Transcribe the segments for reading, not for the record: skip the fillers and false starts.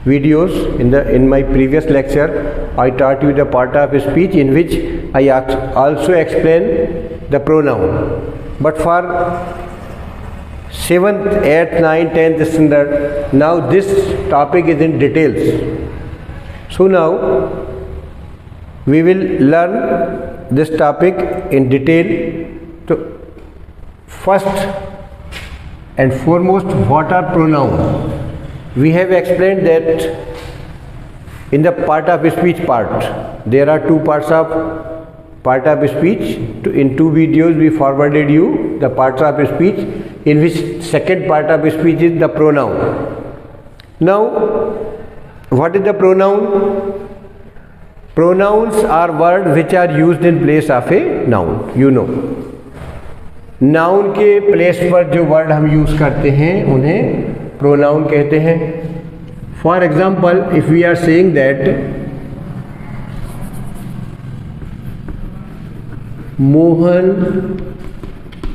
videos. In my previous lecture I taught you the part of speech in which I also explain the pronoun, but for 7th, 8th, 9th, 10th standard, now this topic is in details. So now we will learn this topic in detail. So first and foremost, what are pronouns? We have explained that in the part of speech part, there are two parts of part of speech. In two videos we forwarded you the parts of speech, in which second part of speech is the pronoun. Now what is the pronoun? Pronouns are words which are used in place of a noun. You know, noun के place पर जो word हम use करते हैं उन्हें pronoun कहते हैं. For example, if we are saying that Mohan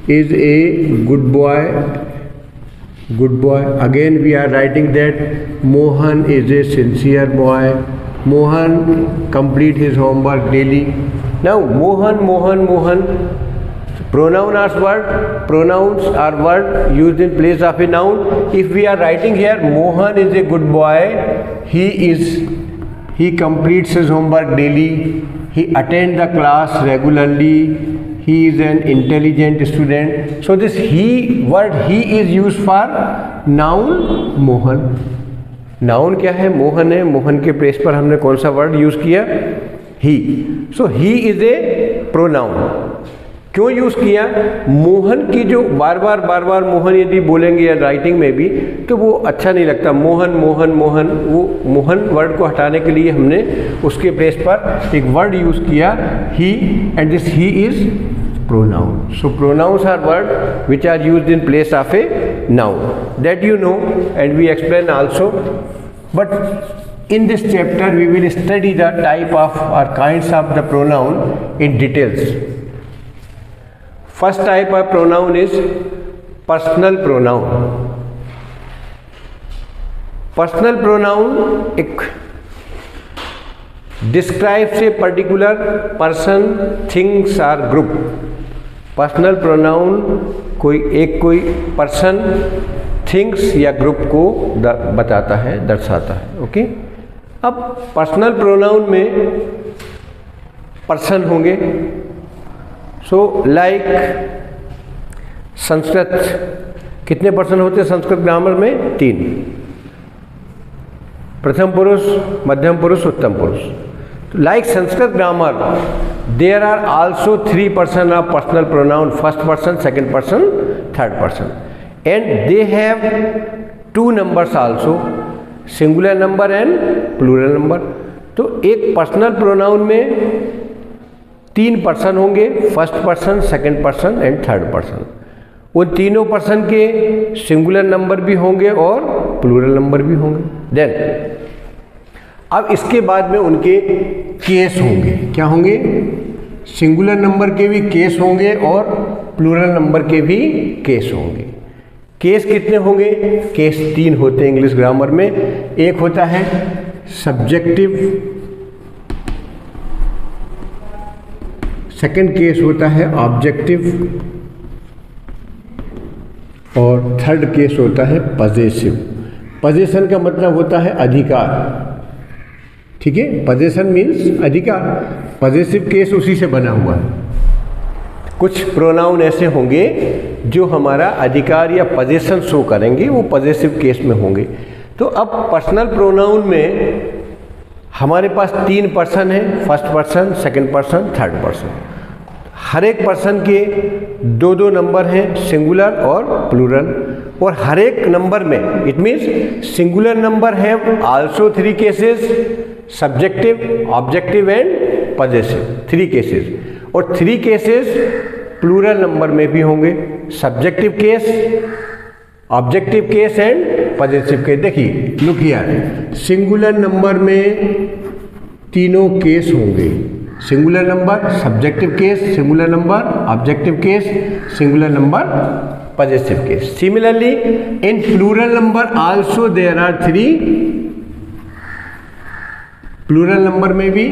is a good boy, again we are writing that Mohan is a sincere boy, Mohan complete his homework daily. Now Mohan pronouns are word used in place of a noun. If we are writing here Mohan is a good boy, he completes his homework daily, he attends the class regularly, he is an intelligent student. So this word he is used for noun Mohan. Noun क्या है? मोहन है. मोहन के place पर हमने कौन सा word use किया? ही. सो he is a pronoun. क्यों यूज़ किया? मोहन की जो बार बार मोहन यदि बोलेंगे या राइटिंग में भी तो वो अच्छा नहीं लगता. मोहन, वो मोहन वर्ड को हटाने के लिए हमने उसके प्लेस पर एक वर्ड यूज़ किया he, and this he is pronoun. So pronouns are word which are used in place of a noun. That you know and we explain also. But in this chapter we will study the type of or kinds of the pronoun in details. First type of pronoun is personal pronoun. Personal pronoun एक describes a particular person, things or group. Personal pronoun कोई person, things या group को बताता है, दर्शाता है. Okay. अब personal pronoun में पर्सन होंगे. सो लाइक संस्कृत, कितने पर्सन होते हैं संस्कृत ग्रामर में? 3. प्रथम पुरुष, मध्यम पुरुष, उत्तम पुरुष. Like Sanskrit grammar there are also 3 person of personal pronoun, first person, second person, third person, and they have 2 numbers also, singular number and plural number. तो एक पर्सनल प्रोनाउन में 3 पर्सन होंगे, first person, second person and third person. उन तीनों person के singular number भी होंगे और प्लूरल नंबर भी होंगे. देन अब इसके बाद में उनके केस होंगे. क्या होंगे? सिंगुलर नंबर के भी केस होंगे और प्लूरल नंबर के भी केस होंगे. केस कितने होंगे? केस 3 होते हैं इंग्लिश ग्रामर में. एक होता है सब्जेक्टिव, सेकंड केस होता है ऑब्जेक्टिव, और थर्ड केस होता है पजेसिव. पजेशन का मतलब होता है अधिकार. ठीक है, पजेशन मीन्स अधिकार. पजेसिव केस उसी से बना हुआ है. कुछ प्रोनाउन ऐसे होंगे जो हमारा अधिकार या पजेशन शो करेंगे, वो पजेसिव केस में होंगे. तो अब पर्सनल प्रोनाउन में हमारे पास 3 पर्सन हैं, first person, second person, third person. हर एक पर्सन के 2 नंबर हैं, सिंगुलर और प्लूरल. और हर एक नंबर में it means singular number have also 3 cases, subjective, objective and possessive. 3 cases. और 3 केसेस प्लूरल नंबर में भी होंगे, subjective case, objective case and possessive case. देखिए, लुक हियर, सिंगुलर नंबर में तीनों केस होंगे. Singular number, subjective case, singular number, objective case, singular number, possessive case. Similarly in plural number also there are 3 plural number में भी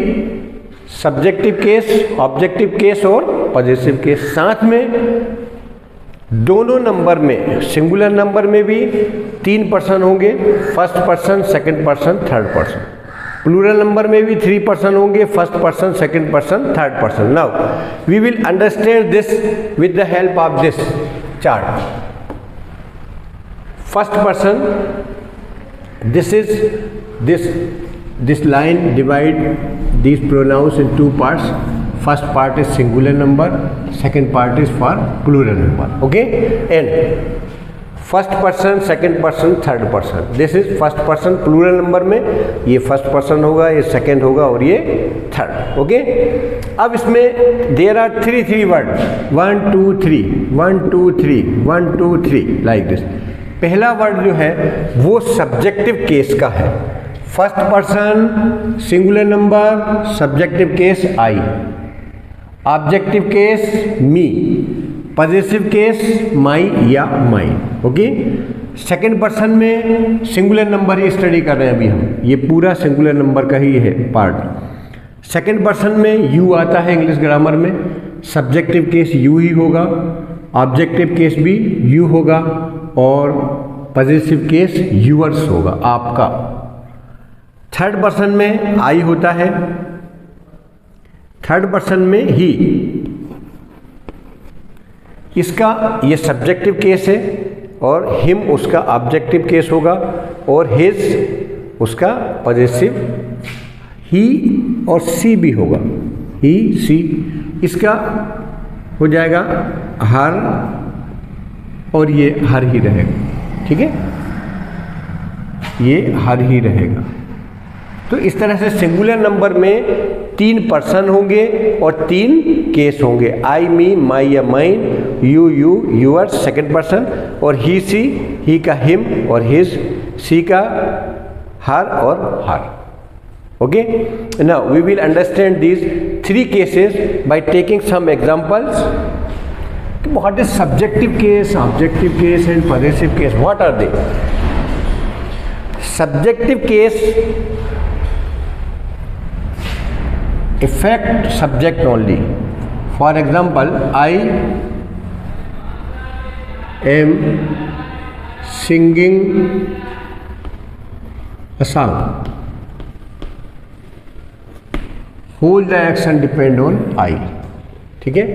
subjective case, objective case और positive case. साथ में दोनों number में, सिंगुलर नंबर में भी 3 पर्सन होंगे, first person, second person, third person. Plural number में भी 3 पर्सन होंगे, first person, second person, third person. Now we will understand this with the help of this chart. First person, this line divide these pronouns in 2 parts. First part is singular number, second part is for plural number. Okay, and first person, second person, third person. This is first person plural number में ये first person होगा, ये second होगा और ये third. Okay, अब इसमें there are three words, 1 2 3 1 2 3 1 2 3 like this. पहला वर्ड जो है वो सब्जेक्टिव केस का है। First person, singular number, subjective case I, objective case me, positive case my या माइन। ओके, सेकंड पर्सन में सिंगुलर नंबर ही स्टडी कर रहे हैं अभी हम, ये पूरा सिंगुलर नंबर का ही है पार्ट। सेकंड पर्सन में यू आता है इंग्लिश ग्रामर में, सब्जेक्टिव केस यू ही होगा, ऑब्जेक्टिव केस भी यू होगा और पॉजिटिव केस यूअर्स होगा, आपका। थर्ड पर्सन में आई होता है, थर्ड पर्सन में ही, इसका ये सब्जेक्टिव केस है और हिम उसका ऑब्जेक्टिव केस होगा और हिज उसका पॉजिटिव, ही और सी भी होगा, ही सी, इसका हो जाएगा हर और ये हर ही रहेगा। ठीक है, ये हर ही रहेगा। तो इस तरह से सिंगुलर नंबर में 3 पर्सन होंगे और 3 केस होंगे, आई मी माई या mine, you yours second person, और ही सी, ही का हिम और हिज, सी का हर और her. Okay, now we will understand these 3 cases by taking some examples. What is subjective case, objective case and possessive case? What are they? Subjective case affect subject only. For example, I am singing a song. Whole the action depend on I. ठीक है,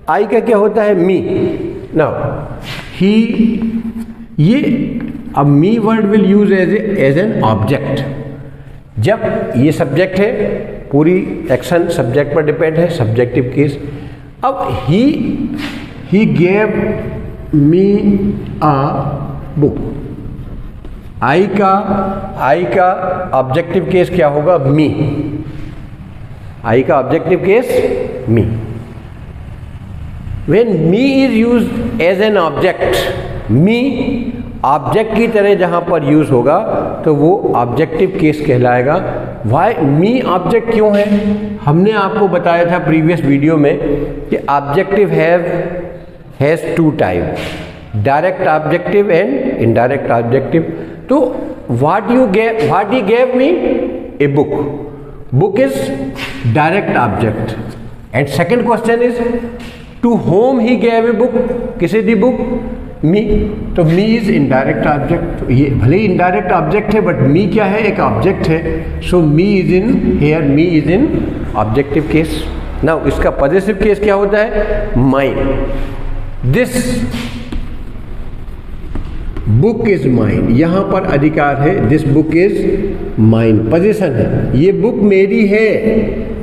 आई का क्या होता है, मी। Now he, ये अब me word will use as an object. जब ये सब्जेक्ट है, पूरी एक्शन सब्जेक्ट पर डिपेंड है, सब्जेक्टिव केस। अब he gave me a book, आई का ऑब्जेक्टिव केस क्या होगा, मी। आई का objective case me. When me is used as an object, me object की तरह जहाँ पर यूज होगा तो वो ऑब्जेक्टिव केस कहलाएगा। वाई मी ऑब्जेक्ट क्यों है, हमने आपको बताया था प्रीवियस वीडियो में कि objective has 2 type, direct objective and indirect objective. तो what he gave me, a book is direct object. And second question is to whom he gave a book, किसे दी बुक, मी। तो मी इज इनडायरेक्ट ऑब्जेक्ट। तो ये भले ही indirect object है but me क्या है, एक ऑब्जेक्ट है। So me is in here, me is in objective case. Now इसका पॉजिटिव केस क्या होता है, mine. This book is mine, यहां पर अधिकार है, this book is mine, position है, ये बुक मेरी है।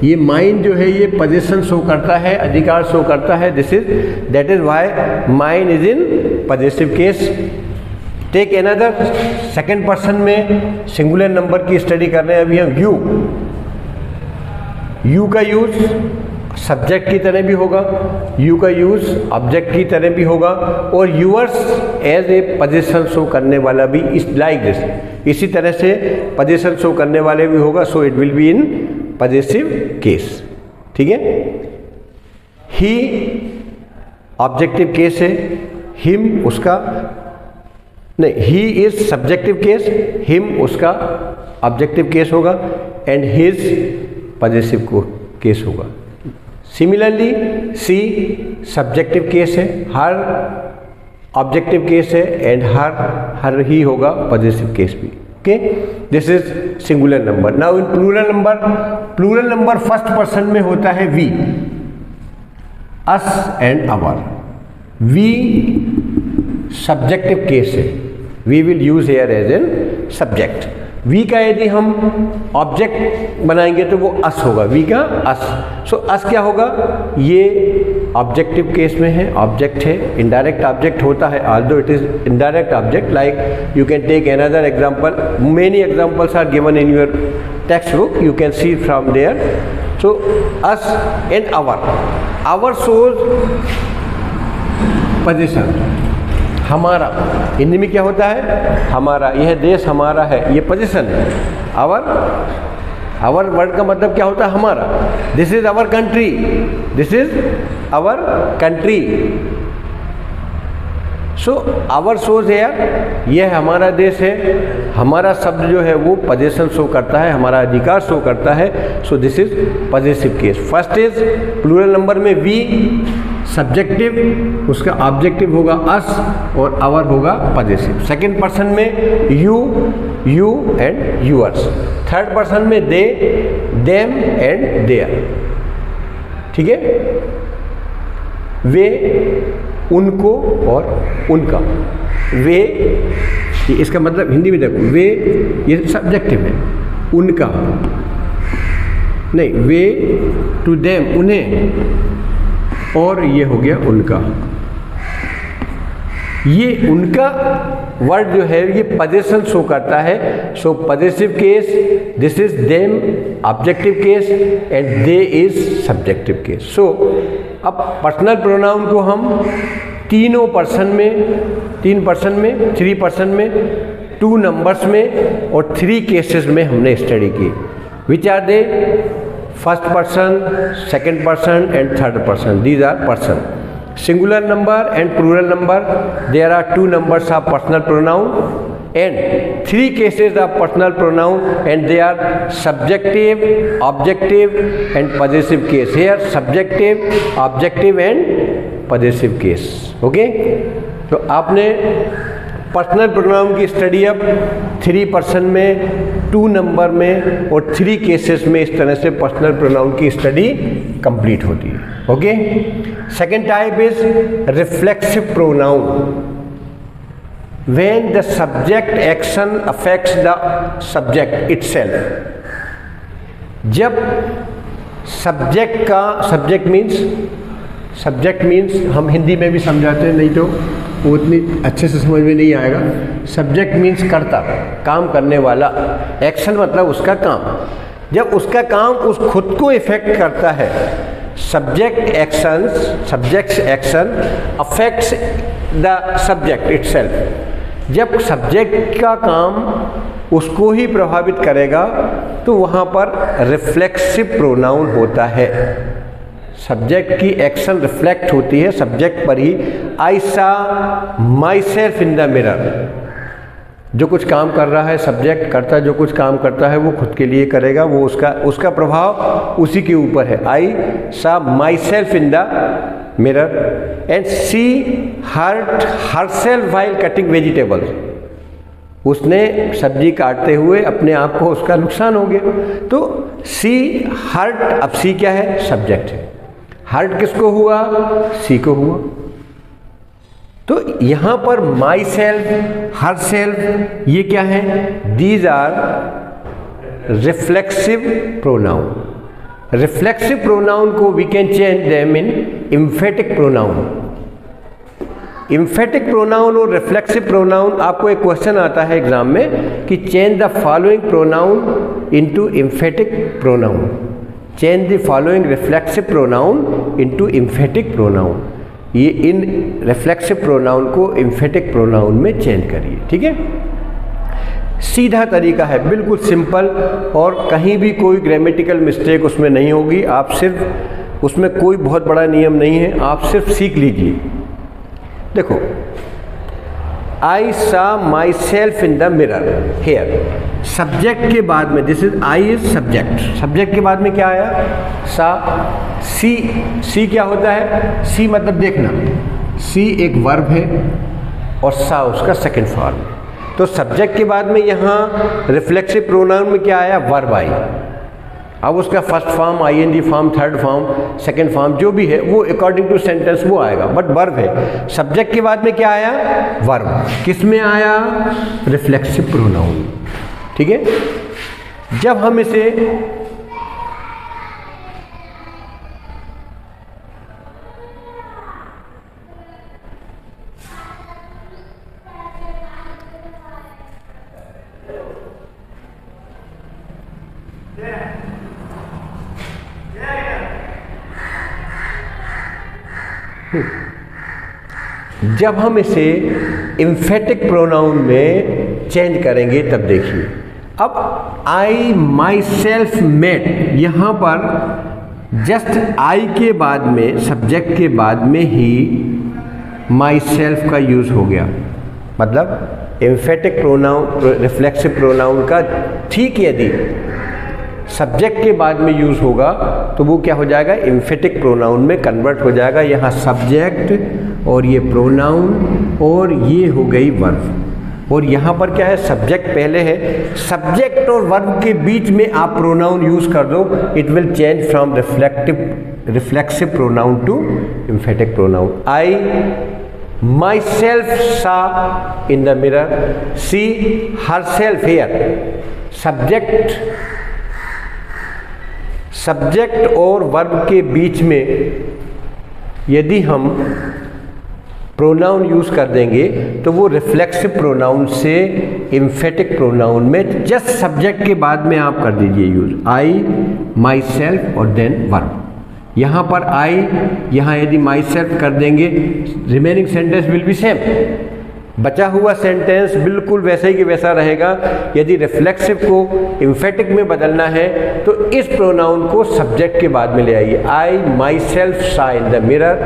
ये माइन जो है ये पोजीशन शो करता है, अधिकार शो करता है। That is why mine is in positive case. Take another, second person में सिंगुलर नंबर की स्टडी कर रहे हैं अभी हम। यू का यूज सब्जेक्ट की तरह भी होगा, यू का यूज ऑब्जेक्ट की तरह भी होगा, और yours as a position show करने वाला भी इस लाइक दिस, इसी तरह से पोजीशन शो करने वाले भी होगा। So it will be in positive case. ठीक है, ही ऑब्जेक्टिव केस है, हिम उसका नहीं, he is subjective case, him उसका ऑब्जेक्टिव केस होगा, एंड हिज पॉजेसिव केस होगा। सिमिलरली सी सब्जेक्टिव केस है, हर ऑब्जेक्टिव केस है, एंड हर ही होगा पॉजेसिव केस भी। Okay, this is singular number. Now in plural number first person में होता है we, us and our. We subjective case है, we will use here as an subject. We का यदि हम ऑब्जेक्ट बनाएंगे तो वो अस होगा, वी का अस। सो अस क्या होगा, ये ऑब्जेक्टिव केस में है, ऑब्जेक्ट है, इनडायरेक्ट ऑब्जेक्ट होता है, although it is indirect object. Like you can take another example, many examples are given in your text book, you can see from there. So us and our shows position, हमारा। हिंदी में क्या होता है, हमारा, यह देश हमारा है, ये पोजीशन है। आवर वर्ड का मतलब क्या होता है, हमारा। This is our country, this is our country. So our shows here, यह हमारा देश है। हमारा शब्द जो है वो पोजीशन शो करता है, हमारा अधिकार शो करता है। So this is possessive case. First is plural number में वी सब्जेक्टिव, उसका ऑब्जेक्टिव होगा अस और आवर होगा पॉजेसिव। सेकंड पर्सन में you and yours. Third person में दे, देम एंड देयर। ठीक है, वे, उनको और उनका। वे, इसका मतलब हिंदी में देखो, वे ये सब्जेक्टिव है, उनका नहीं, वे टू देम उन्हें, और ये हो गया उनका। ये उनका वर्ड जो है ये पोजीशन शो करता है। So possessive case, this is them objective case and they is subjective case. So अब पर्सनल प्रोनाउन को हम तीनों पर्सन में, 3 पर्सन में, 3 पर्सन में, 2 नंबर्स में और 3 केसेस में हमने स्टडी की। Which are they, first person, second person and third person, these are person. Singular number and plural number, there are 2 numbers of personal pronoun and 3 cases of personal pronoun, and they are subjective, objective and possessive case. Here subjective, objective and possessive case. Okay, तो आपने personal pronoun की study अब 3 person में, 2 number में और 3 cases में, इस तरह से पर्सनल प्रोनाउन की स्टडी कंप्लीट होती है। Okay, second type is reflexive pronoun. When the subject action affects the subject itself. जब सब्जेक्ट मीन्स हम हिंदी में भी समझाते हैं, नहीं तो वो उतनी अच्छे से समझ में नहीं आएगा। सब्जेक्ट मीन्स कर्ता, काम करने वाला। एक्शन मतलब उसका काम। जब उसका काम उस खुद को इफेक्ट करता है, subject action affects the subject itself. जब सब्जेक्ट का काम उसको ही प्रभावित करेगा तो वहाँ पर रिफ्लेक्सिव प्रोनाउन होता है। सब्जेक्ट की एक्शन रिफ्लेक्ट होती है सब्जेक्ट पर ही। आई saw myself in the mirror. जो कुछ काम कर रहा है सब्जेक्ट, करता जो कुछ काम करता है वो खुद के लिए करेगा, वो उसका प्रभाव उसी के ऊपर है। I saw myself in the mirror and she hurt herself while cutting vegetables. उसने सब्जी काटते हुए अपने आप को उसका नुकसान हो गया। तो सी हर्ट, अब सी क्या है, सब्जेक्ट है। हर्ट किसको हुआ, सी को हुआ। तो यहाँ पर माई सेल्फ, हर सेल्फ, ये क्या है, these are reflexive pronoun. Reflexive pronoun को we can change them in emphatic pronoun. Emphatic pronoun और रिफ्लेक्सिव प्रोनाउन, आपको एक क्वेश्चन आता है एग्जाम में कि change the following pronoun into emphatic pronoun. Change the following reflexive pronoun into emphatic pronoun. ये इन रिफ्लेक्सिव प्रोनाउन को एम्फेटिक प्रोनाउन में चेंज करिए। ठीक है, सीधा तरीका है, बिल्कुल सिंपल, और कहीं भी कोई ग्रामेटिकल मिस्टेक उसमें नहीं होगी। आप सिर्फ, उसमें कोई बहुत बड़ा नियम नहीं है, आप सिर्फ सीख लीजिए। देखो, I saw myself in the mirror here. Subject के बाद में, this is I is subject, subject के बाद में क्या आया, सा, सी, सी क्या होता है, सी मतलब देखना, सी एक वर्ब है और सा उसका सेकंड फॉर्म है। तो सब्जेक्ट के बाद में यहाँ रिफ्लेक्सिव प्रोनाउन में क्या आया, वर्ब आई। अब उसका first form, ING form, third form, second form जो भी है वो अकॉर्डिंग टू सेंटेंस वो आएगा, बट वर्ब है। सब्जेक्ट के बाद में क्या आया, वर्ब। किस में आया, रिफ्लेक्सिव प्रोनाउन। ठीक है, जब हम इसे एम्फेटिक प्रोनाउन में चेंज करेंगे तब देखिए। अब आई माई सेल्फ मेड, यहाँ पर जस्ट आई के बाद में, सब्जेक्ट के बाद में ही माई सेल्फ का यूज हो गया। मतलब एम्फेटिक प्रोनाउन, रिफ्लेक्सिव प्रोनाउन का ठीक यदि सब्जेक्ट के बाद में यूज होगा तो वो क्या हो जाएगा, एम्फेटिक प्रोनाउन में कन्वर्ट हो जाएगा। यहाँ सब्जेक्ट और ये प्रोनाउन और ये हो गई वर्ब। और यहाँ पर क्या है, सब्जेक्ट पहले है, सब्जेक्ट और वर्ब के बीच में आप प्रोनाउन यूज कर दो, it will change from reflexive pronoun to emphatic pronoun. I myself saw in the mirror, she herself here. Subject और वर्ब के बीच में यदि हम प्रोनाउन यूज कर देंगे तो वो रिफ्लेक्सिव प्रोनाउन से एम्फेटिक प्रोनाउन में जस्ट सब्जेक्ट के बाद में आप कर दीजिए यूज, आई माई सेल्फ और देन वर्ब। यहाँ पर आई, यहाँ यदि माई सेल्फ कर देंगे, remaining sentence will be same, बचा हुआ सेंटेंस बिल्कुल वैसे ही कि वैसा रहेगा। यदि रिफ्लेक्सिव को एम्फेटिक में बदलना है तो इस प्रोनाउन को सब्जेक्ट के बाद में ले आइए। आई myself saw in the mirror,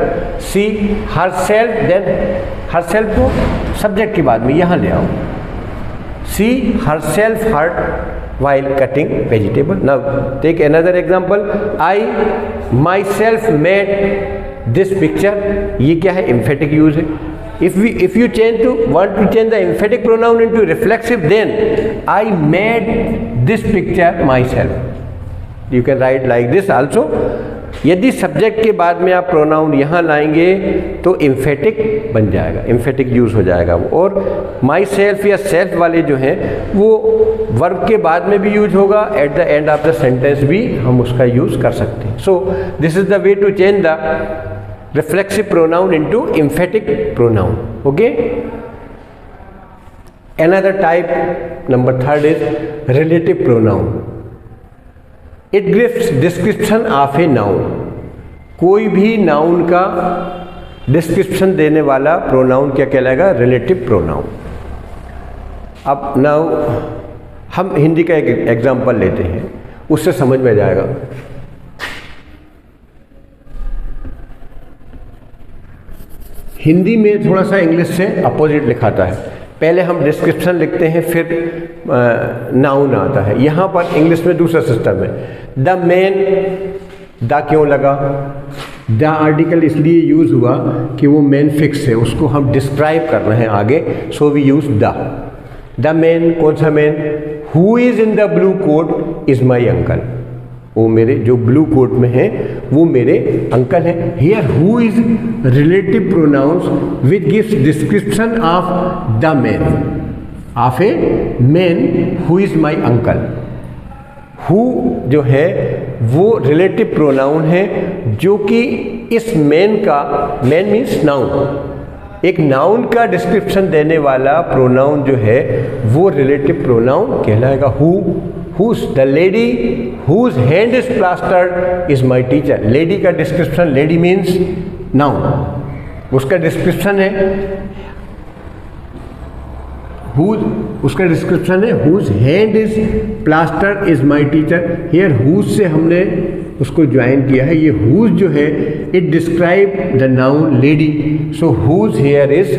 she herself, then herself को सब्जेक्ट के बाद में यहाँ ले आओ, she herself hurt while cutting vegetable. Now take another example, I myself made this picture. ये क्या है, एम्फेटिक यूज है। If you want to change the emphatic pronoun into reflexive, then I made this picture myself. You can write like this also. यदि subject के बाद में आप pronoun यहाँ लाएंगे तो एम्फेटिक बन जाएगा, एम्फेटिक यूज हो जाएगा वो। और माई सेल्फ या सेल्फ वाले जो हैं वो वर्ब के बाद में भी यूज होगा, at the end of the sentence भी हम उसका यूज कर सकते हैं। So this is the way to change the reflexive pronoun into emphatic pronoun. Okay, another type, number third, is relative pronoun. It gives description of a noun. कोई भी noun का description देने वाला प्रोनाउन क्या कहलाएगा, रिलेटिव प्रोनाउन। अब now हम हिंदी का एक एग्जाम्पल लेते हैं, उससे समझ में जाएगा। हिंदी में थोड़ा सा इंग्लिश से अपोजिट लिखाता है। पहले हम डिस्क्रिप्शन लिखते हैं, फिर नाउन आता है। यहाँ पर इंग्लिश में दूसरा सिस्टम है। द मैन, द क्यों लगा, द आर्टिकल इसलिए यूज हुआ कि वो मैन फिक्स है, उसको हम डिस्क्राइब कर रहे हैं आगे, so we use the man. कौन सा man, who is in the blue coat is my uncle. वो मेरे जो ब्लू कोट में है वो मेरे अंकल हैं। Here who is relative pronouns which gives description of the man, of a man who is my uncle. Who जो है वो रिलेटिव प्रोनाउन है जो कि इस मैन का, मैन मीन्स नाउन, एक नाउन का डिस्क्रिप्शन देने वाला प्रोनाउन जो है वो रिलेटिव प्रोनाउन कहलाएगा। Who's the lady whose hand is plastered is my teacher. Lady का डिस्क्रिप्शन, लेडी मीन्स नाउन, उसका डिस्क्रिप्शन है उसका डिस्क्रिप्शन है whose hand is plastered is my teacher. Here whose से हमने उसको ज्वाइन किया है। ये whose जो है it describe the noun lady, so whose here is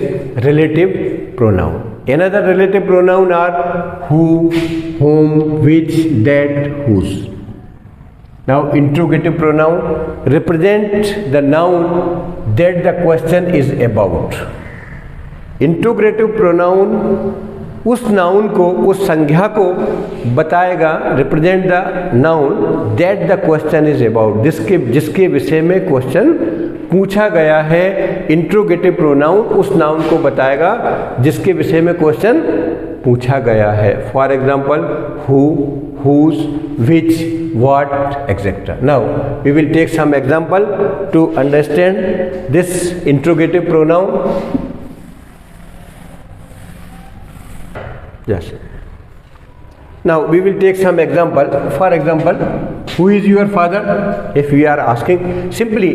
relative pronoun. Another relative pronoun are who, whom, which, that, whose. Now interrogative pronoun represent the noun that the question is about. Interrogative pronoun उस noun को, उस संज्ञा को बताएगा, represent the noun that the question is about, जिसके विषय में question पूछा गया है. इंट्रोगेटिव प्रोनाउन उस नाउन को बताएगा जिसके विषय में क्वेश्चन पूछा गया है. For example who, whose, which, what, etc. Now we will take some example to understand this interrogative pronoun. Yes. Now we will take some example. For example, who is your father? If we are asking, simply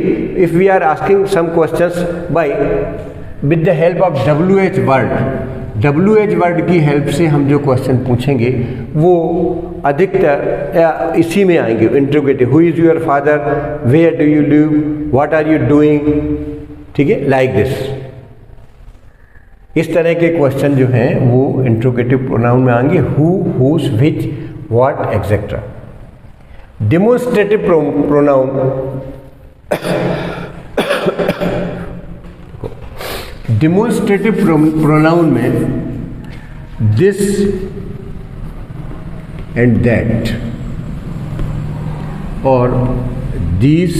if we are asking some questions by with the help of WH word, WH word की help से हम जो question पूछेंगे वो अधिकतर इसी में आएंगे. Interrogative, who is your father, where do you live, what are you doing, ठीक है, लाइक दिस. इस तरह के क्वेश्चन जो हैं वो इंट्रोगेटिव प्रोनाउन में आएंगे. Who, whose, which, what, etcetera. Demonstrative pronoun, demonstrative pronoun में दिस एंड दैट और these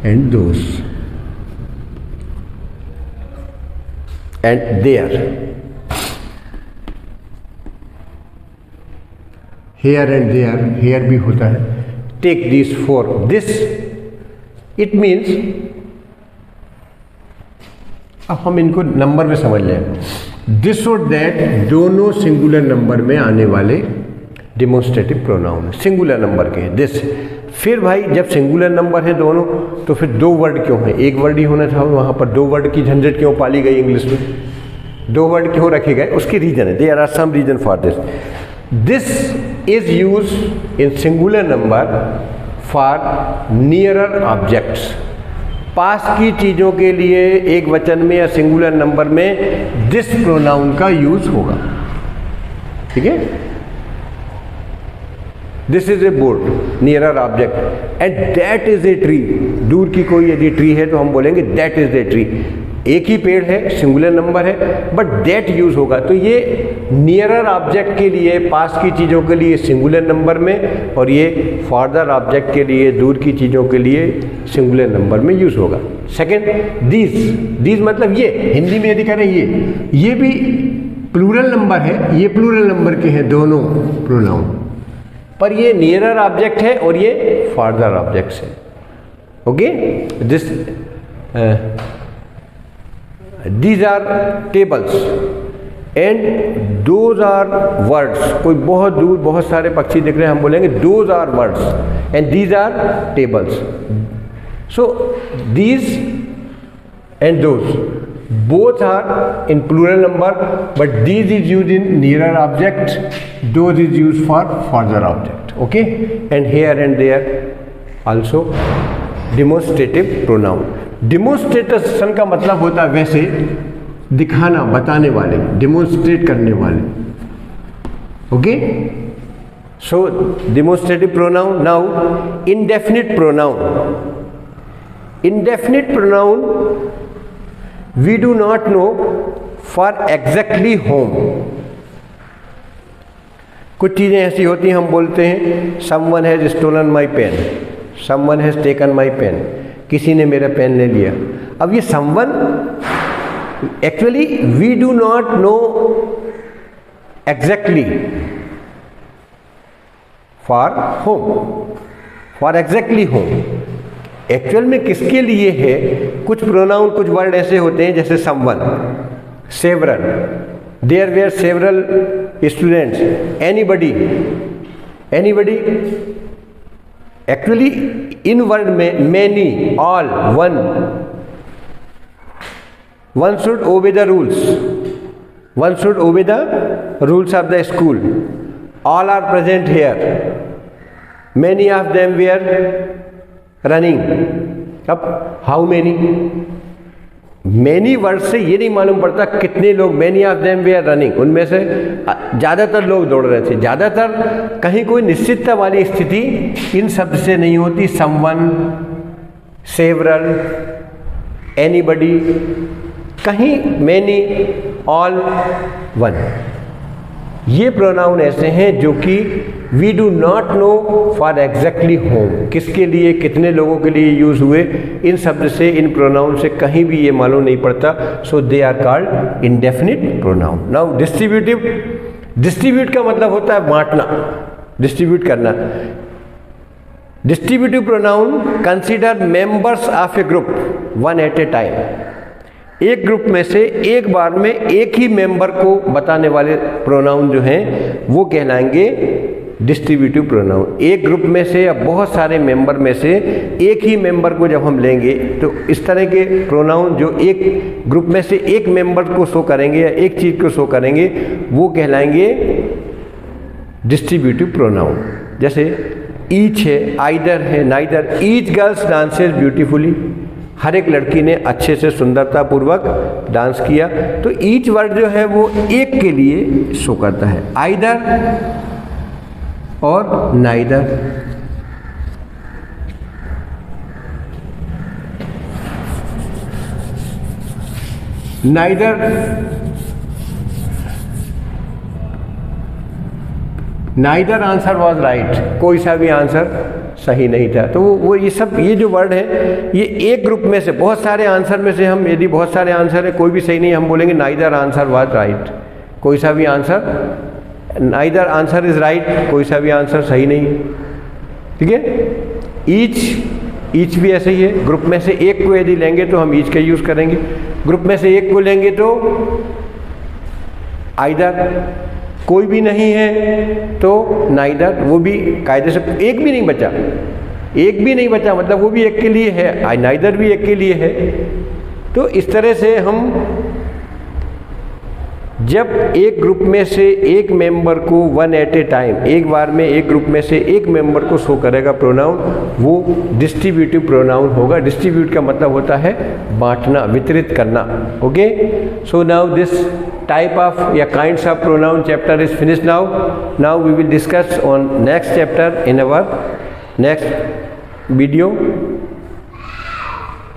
and those and there, here and there, here भी होता है. Take this for this, it means, अब हम इनको नंबर में समझ लें. दिस और दैट दोनों सिंगुलर नंबर में आने वाले डिमोन्स्ट्रेटिव प्रोनाउन, सिंगुलर नंबर के हैं. दिस, फिर भाई जब सिंगुलर नंबर है दोनों तो फिर दो वर्ड क्यों हैं? एक वर्ड ही होना था, वहाँ पर दो वर्ड की झंझट क्यों पाली गई इंग्लिश में? दो वर्ड क्यों रखे गए? उसकी रीजन है. There are some reason for this. This is use in singular number for nearer objects. पास की चीज़ों के लिए एक वचन में या सिंगुलर नंबर में दिस प्रोनाउन का यूज होगा. ठीक है. This is a board, nearer object, and that is a tree. दूर की कोई यदि ट्री है तो हम बोलेंगे दैट इज ए ट्री. एक ही पेड़ है, सिंगुलर नंबर है, बट दैट यूज होगा. तो ये नियरर ऑब्जेक्ट के लिए, पास की चीज़ों के लिए सिंगुलर नंबर में, और ये फार्दर ऑब्जेक्ट के लिए, दूर की चीज़ों के लिए सिंगुलर नंबर में यूज होगा. Second, these. दीज मतलब ये, हिंदी में यदि करें ये भी प्लूरल नंबर है, ये प्लूरल नंबर के हैं दोनों प्रोनाउन, पर ये नियरर ऑब्जेक्ट है और ये फार्दर ऑब्जेक्ट है. Okay. This, these are tables and those are words. कोई बहुत दूर बहुत सारे पक्षी दिख रहे हैं, हम बोलेंगे those are words and these are tables. So these and those both are in plural number, but these is used in nearer object, those is used for further object. Okay. And here and there also demonstrative pronoun. Demonstration का मतलब होता है वैसे दिखाना, बताने वाले, demonstrate करने वाले. Okay. So demonstrative pronoun. Now indefinite pronoun. Indefinite pronoun we do not know for exactly whom. कुछ चीज़ें ऐसी होती हैं, हम बोलते हैं someone has stolen my pen, someone has taken my pen, किसी ने मेरा पेन ले लिया. अब ये someone, actually we do not know exactly for whom, for exactly whom. Actual में किसके लिए है? कुछ प्रोनाउन, कुछ वर्ड ऐसे होते हैं जैसे someone, several, there were several students, anybody, anybody. Actually इन वर्ड में many, all, one, one should obey the rules, one should obey the rules of the school. All are present here, many of them were running. अब how many, many word से ये नहीं मालूम पड़ता कितने लोग, many of them were running, उनमें से ज़्यादातर लोग दौड़ रहे थे। ज़्यादातर कहीं कोई निश्चितता वाली स्थिति इन शब्द से नहीं होती। समवन, सेवरल, एनीबडी, कहीं मैनी, ऑल, वन। ये प्रोनाउन ऐसे हैं जो कि we do not know for exactly whom, किसके लिए, कितने लोगों के लिए यूज़ हुए, इन शब्द से, इन प्रोनाउन से कहीं भी ये मालूम नहीं पड़ता। So they are called indefinite pronoun. Now distributive, distribute का मतलब होता है बांटना, डिस्ट्रीब्यूट करना। Distributive pronoun consider members of a group one at a time. एक ग्रुप में से एक बार में एक ही मेंबर को बताने वाले प्रोनाउन जो हैं वो कहलाएंगे डिस्ट्रीब्यूटिव प्रोनाउन। एक ग्रुप में से या बहुत सारे मेंबर में से एक ही मेंबर को जब हम लेंगे तो इस तरह के प्रोनाउन जो एक ग्रुप में से एक मेंबर को शो करेंगे या एक चीज़ को शो करेंगे वो कहलाएंगे डिस्ट्रीब्यूटिव प्रोनाउन। जैसे ईच है, आइदर है, neither. Each girls dances beautifully, हर एक लड़की ने अच्छे से सुंदरतापूर्वक डांस किया। तो ईच वर्ड जो है वो एक के लिए शो करता है, आइदर और neither. Neither answer was right, कोई सा भी आंसर सही नहीं था। तो वो ये सब, ये जो वर्ड है ये एक ग्रुप में से, बहुत सारे आंसर में से हम, यदि बहुत सारे आंसर है कोई भी सही नहीं, हम बोलेंगे नाइदर आंसर वॉज राइट, कोई सा भी answer, neither answer is right, कोई सा भी आंसर सही नहीं। ठीक है। ईच भी ऐसे ही है, ग्रुप में से एक को यदि लेंगे तो हम ईच का यूज़ करेंगे, ग्रुप में से एक को लेंगे तो आइदर, कोई भी नहीं है तो नाइदर, वो भी कायदे से एक भी नहीं बचा, एक भी नहीं बचा मतलब वो भी एक के लिए है, नाइदर भी एक के लिए है। तो इस तरह से हम जब एक ग्रुप में से एक मेंबर को वन एट ए टाइम, एक बार में एक ग्रुप में से एक मेंबर को शो करेगा प्रोनाउन, वो डिस्ट्रीब्यूटिव प्रोनाउन होगा। डिस्ट्रीब्यूट का मतलब होता है बांटना, वितरित करना। Okay, so now this type of kinds of pronoun chapter is finished now. Now we will discuss on next chapter in our next video.